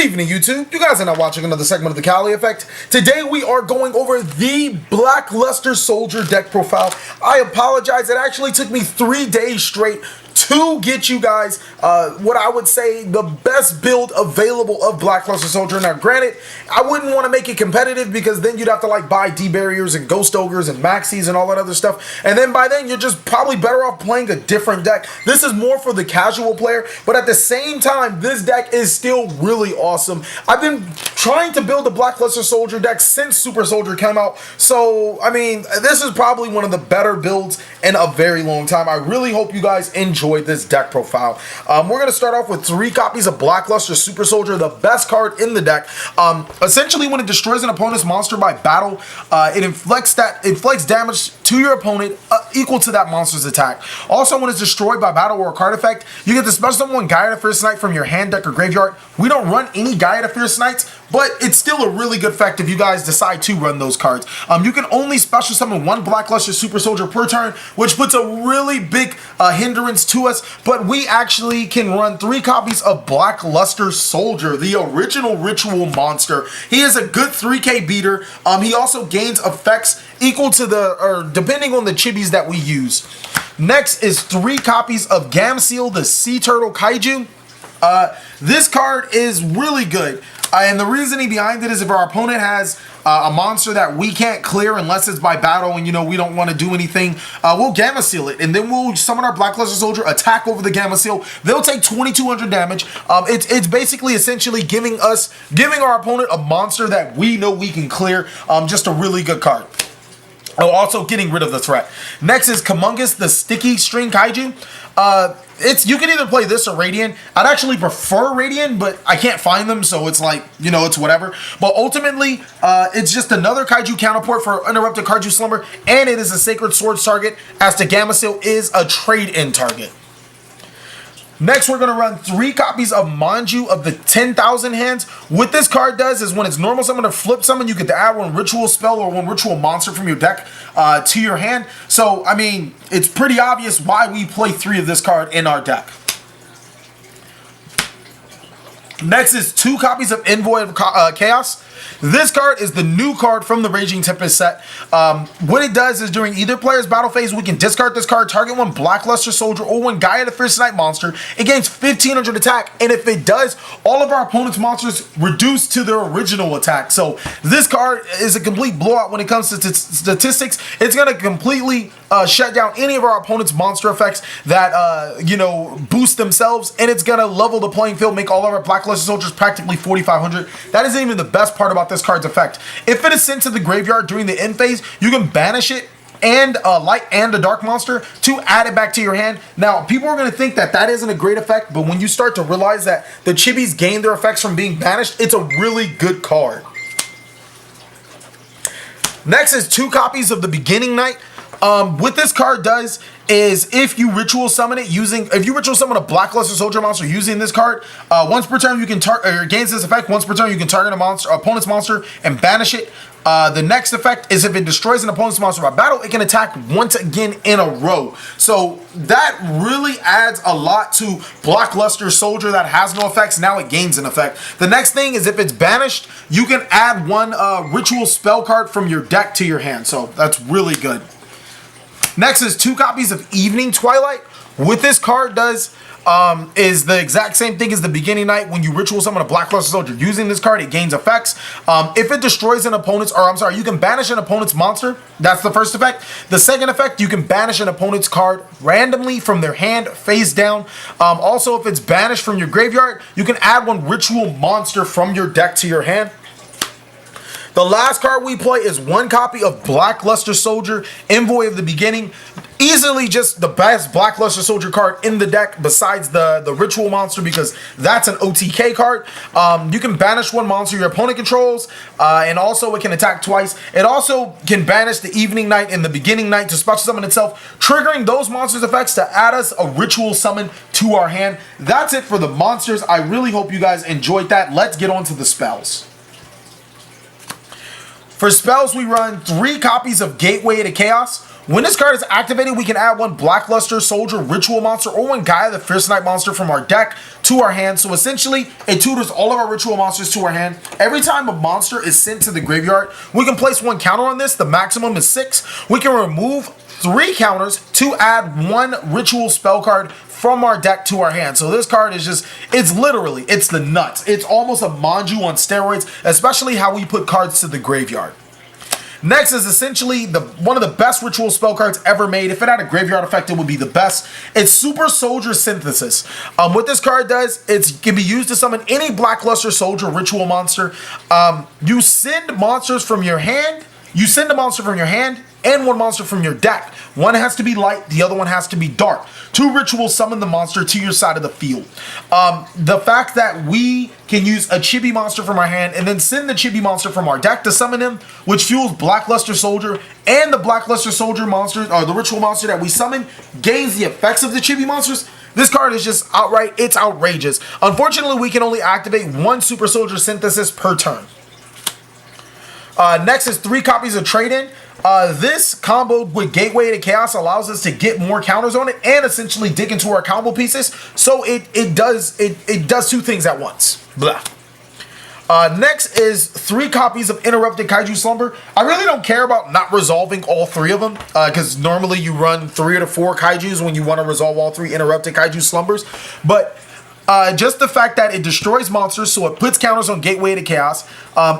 Good evening, YouTube. You guys are now watching another segment of the Cali Effect. Today we are going over the Blackluster Soldier deck profile. I apologize, it actually took me 3 days straight to get you guys what I would say the best build available of Blackluster Soldier. Now granted, I wouldn't want to make it competitive because then you'd have to like buy D-Barriers and Ghost Ogres and Maxis and all that other stuff, and then by then you're just probably better off playing a different deck. This is more for the casual player, but at the same time this deck is still really awesome. I've been trying to build a Blackluster Soldier deck since Super Soldier came out, so I mean this is probably one of the better builds in a very long time. I really hope you guys enjoyed this deck profile. We're going to start off with 3 copies of Blackluster Super Soldier, the best card in the deck. Essentially, when it destroys an opponent's monster by battle, it inflicts damage to your opponent equal to that monster's attack. Also, when it's destroyed by battle or a card effect, you get to special summon Gaia the Fierce Knight from your hand, deck, or graveyard. We don't run any Gaia the Fierce Knights, but it's still a really good effect if you guys decide to run those cards. You can only special summon 1 Blackluster Super Soldier per turn, which puts a really big hindrance to us, but we actually can run 3 copies of Blackluster Soldier, the original ritual monster. He is a good 3k beater. He also gains effects equal to or depending on the chibis that we use. Next is 3 copies of Gamseel, the Sea Turtle Kaiju. This card is really good. And the reasoning behind it is if our opponent has a monster that we can't clear unless it's by battle and, you know, we don't want to do anything, we'll Gamma Seal it. And then we'll summon our Blackluster Soldier, attack over the Gamma Seal. They'll take 2200 damage. It's basically essentially giving our opponent a monster that we know we can clear. Just a really good card. Also getting rid of the threat. Next is Kamungus, the Sticky String Kaiju. You can either play this or Radiant. I'd actually prefer Radiant, but I can't find them, so it's like, you know, it's whatever. But ultimately, it's just another Kaiju counterpart for Interrupted Kaiju Slumber, and it is a Sacred Swords target, as the Gamma Seal is a trade-in target. Next, we're going to run 3 copies of Manju of the 10,000 Hands. What this card does is when it's normal summon or flip summon, you get to add 1 ritual spell or 1 ritual monster from your deck to your hand. So, I mean, it's pretty obvious why we play 3 of this card in our deck. Next is 2 copies of Envoy of Chaos. This card is the new card from the Raging Tempest set. What it does is during either player's battle phase, we can discard this card, target 1 Blackluster Soldier or 1 Gaia the Fierce Knight monster. It gains 1500 attack, and if it does, all of our opponent's monsters reduce to their original attack. So this card is a complete blowout when it comes to statistics. It's going to completely shut down any of our opponent's monster effects that, you know, boost themselves, and it's going to level the playing field, make all of our Blackluster Soldiers practically 4500. That isn't even the best part about this card's effect. If it is sent to the graveyard during the end phase, you can banish it and a light and a dark monster to add it back to your hand. Now, people are going to think that that isn't a great effect, but when you start to realize that the chibis gain their effects from being banished, it's a really good card. Next is 2 copies of the Beginning Night. What this card does is if you ritual summon it if you ritual summon a Blackluster Soldier monster using this card, once per turn you can gains this effect. Once per turn you can target opponent's monster and banish it. The next effect is if it destroys an opponent's monster by battle, it can attack once again in a row. So that really adds a lot to Blackluster Soldier that has no effects. Now it gains an effect. The next thing is if it's banished, you can add 1 ritual spell card from your deck to your hand. So that's really good. Next is 2 copies of Evening Twilight. What this card does is the exact same thing as the Beginning Night. When you ritual summon a Blackluster Soldier using this card, it gains effects. If it destroys an opponent's, you can banish an opponent's monster. That's the first effect. The second effect, you can banish an opponent's card randomly from their hand face down. Also, if it's banished from your graveyard, you can add 1 ritual monster from your deck to your hand. The last card we play is 1 copy of Blackluster Soldier, Envoy of the Beginning. Easily just the best Blackluster Soldier card in the deck besides the Ritual monster, because that's an OTK card. You can banish 1 monster your opponent controls, and also it can attack twice. It also can banish the Evening Night and the Beginning Night to special summon itself, triggering those monsters' effects to add us a Ritual summon to our hand. That's it for the monsters. I really hope you guys enjoyed that. Let's get on to the spells. For spells, we run 3 copies of Gateway to Chaos. When this card is activated, we can add one Blackluster Soldier Ritual Monster or one Gaia the Fierce Knight Monster from our deck to our hand. So essentially, it tutors all of our Ritual Monsters to our hand. Every time a monster is sent to the graveyard, we can place one counter on this. The maximum is 6. We can remove 3 counters to add 1 Ritual spell card from our deck to our hand. So this card is just, it's the nuts. It's almost a Manju on steroids, especially how we put cards to the graveyard. Next is essentially one of the best Ritual spell cards ever made. If it had a graveyard effect, it would be the best. It's Super Soldier Synthesis. What this card does, it can be used to summon any Blackluster Soldier Ritual monster. You send monsters from your hand. You send a monster from your hand and 1 monster from your deck. One has to be light, the other one has to be dark. 2 rituals summon the monster to your side of the field. The fact that we can use a Chibi monster from our hand and then send the Chibi monster from our deck to summon him, which fuels Blackluster Soldier, and the Blackluster Soldier monster, or the ritual monster that we summon, gains the effects of the Chibi monsters. This card is just outright, it's outrageous. Unfortunately, we can only activate 1 Super Soldier Synthesis per turn. Next is 3 copies of Trade-In. This comboed with Gateway to Chaos allows us to get more counters on it and essentially dig into our combo pieces. So it does 2 things at once. Blah. Next is 3 copies of Interrupted Kaiju Slumber. I really don't care about not resolving all 3 of them, because normally you run 3 to 4 Kaijus when you want to resolve all 3 Interrupted Kaiju Slumbers. But just the fact that it destroys monsters, so it puts counters on Gateway to Chaos.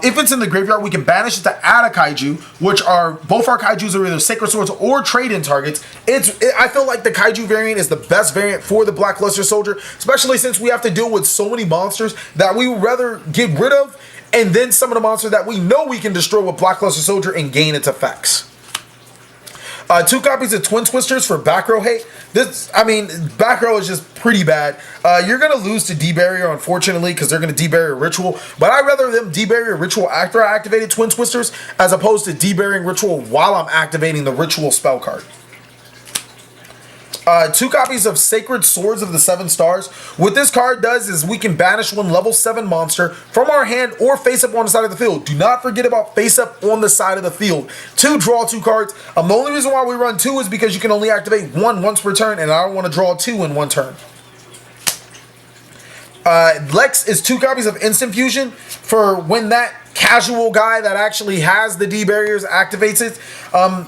If it's in the graveyard, we can banish it to add a Kaiju, which are, both our Kaijus are either Sacred Swords or trade-in targets. I feel like the Kaiju variant is the best variant for the Blackluster Soldier, especially since we have to deal with so many monsters that we would rather get rid of, and then some of the monsters that we know we can destroy with Blackluster Soldier and gain its effects. 2 copies of Twin Twisters for back row hate. Back row is just pretty bad. You're going to lose to D-Barrier, unfortunately, because they're going to D-Barrier Ritual. But I'd rather them D-Barrier Ritual after I activated Twin Twisters, as opposed to D-Barriering Ritual while I'm activating the Ritual spell card. 2 copies of Sacred Swords of the 7 Stars. What this card does is we can banish 1 level 7 monster from our hand or face up on the side of the field. Do not forget about face up on the side of the field to draw 2 cards. The only reason why we run 2 is because you can only activate 1 once per turn, and I don't want to draw 2 in 1 turn. Lex is 2 copies of Instant Fusion for when that casual guy that actually has the D barriers activates it.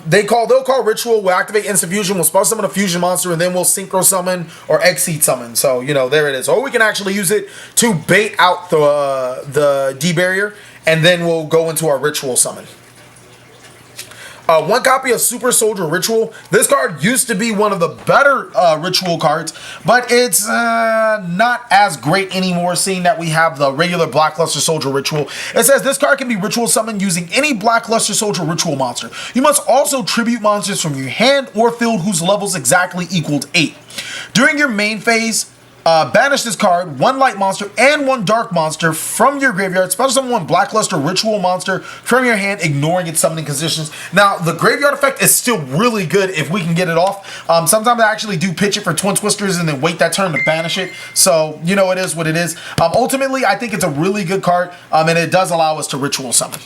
They'll call Ritual, we'll activate Instant Fusion, we'll spell summon a fusion monster, and then we'll synchro summon or exceed summon. So, there it is. Or we can actually use it to bait out the D barrier, and then we'll go into our Ritual summon. 1 copy of Super Soldier Ritual. This card used to be one of the better Ritual cards, but it's not as great anymore, seeing that we have the regular Blackluster Soldier Ritual. It says this card can be Ritual summoned using any Blackluster Soldier Ritual monster. You must also tribute monsters from your hand or field whose levels exactly equaled 8. During your main phase, banish this card, 1 light monster and 1 dark monster from your graveyard. Special summon 1 Blackluster Ritual monster from your hand, ignoring its summoning conditions. Now, the graveyard effect is still really good if we can get it off. Sometimes I actually do pitch it for Twin Twisters and then wait that turn to banish it. So, it is what it is. Ultimately, I think it's a really good card, and it does allow us to Ritual summon.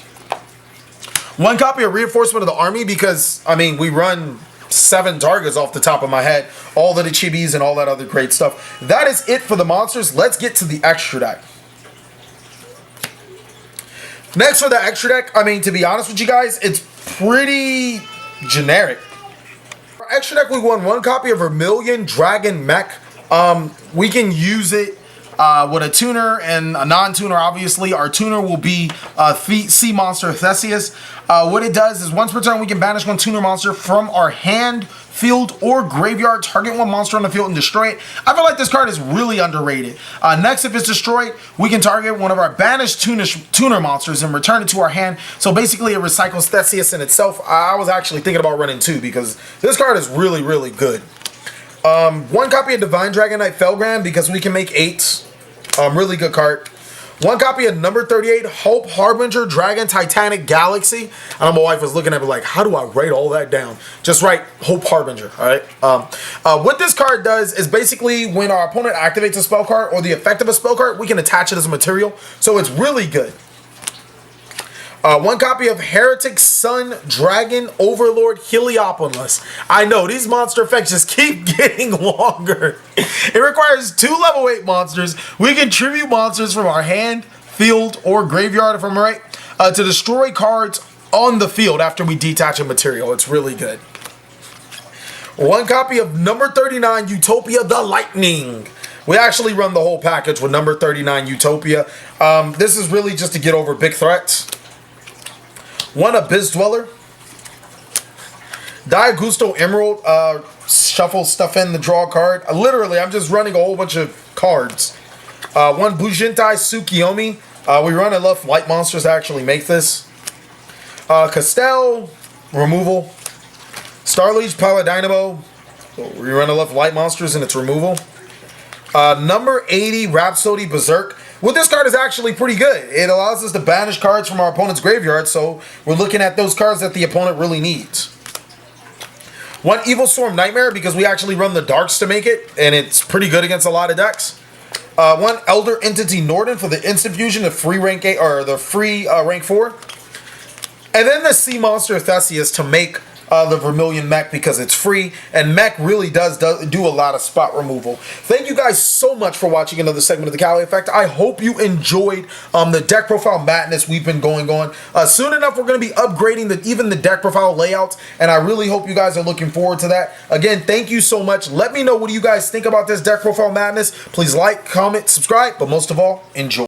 1 copy of Reinforcement of the Army, because, we run 7 targets off the top of my head, all of the chibis and all that other great stuff. That is it for the monsters. Let's get to the extra deck. Next for the extra deck, to be honest with you guys, it's pretty generic. For extra deck, we won 1 copy of Vermilion Dragon Mech. We can use it with a tuner and a non-tuner. Obviously, our tuner will be Sea Monster Theseus. What it does is once per turn, we can banish 1 tuner monster from our hand, field, or graveyard, target 1 monster on the field and destroy it. I feel like this card is really underrated. Next, if it's destroyed, we can target 1 of our banished tuner monsters and return it to our hand. So basically, it recycles Theseus in itself. I was actually thinking about running 2 because this card is really, really good. 1 copy of Divine Dragon Knight Felgrand, because we can make 8s. Really good card. 1 copy of number 38, Hope Harbinger Dragon Titanic Galaxy. I know my wife was looking at me like, how do I write all that down? Just write Hope Harbinger, alright? What this card does is basically when our opponent activates a spell card or the effect of a spell card, we can attach it as a material. So it's really good. One copy of Heretic Sun Dragon Overlord Heliopolis. I know, these monster effects just keep getting longer. It requires 2 level 8 monsters. We can tribute monsters from our hand, field, or graveyard, if I'm right, to destroy cards on the field after we detach a material. It's really good. One copy of number 39 Utopia the Lightning. We actually run the whole package with number 39 Utopia. This is really just to get over big threats. One Abyss Dweller. Diagusto Emerald. Shuffle stuff in the draw card. Literally, I'm just running a whole bunch of cards. One Bujintai Tsukiyomi. We run enough light monsters to actually make this. Castel. Removal. Starliege Paladinamo. We run enough light monsters and it's removal. Number 80 Rhapsody Berserk. Well, this card is actually pretty good. It allows us to banish cards from our opponent's graveyard, so we're looking at those cards that the opponent really needs. One Evil Storm Nightmare, because we actually run the darks to make it, and it's pretty good against a lot of decks. One Elder Entity Norden for the instant fusion, the free rank 8 or the free rank 4. And then the Sea Monster Theseus to make the Vermilion Mech because it's free, and Mech really does do a lot of spot removal. Thank you guys so much for watching another segment of the Cali Effect. I hope you enjoyed the deck profile madness we've been going on. Soon enough, we're going to be upgrading even the deck profile layouts, and I really hope you guys are looking forward to that. Again, thank you so much. Let me know what you guys think about this deck profile madness. Please like, comment, subscribe, but most of all, enjoy.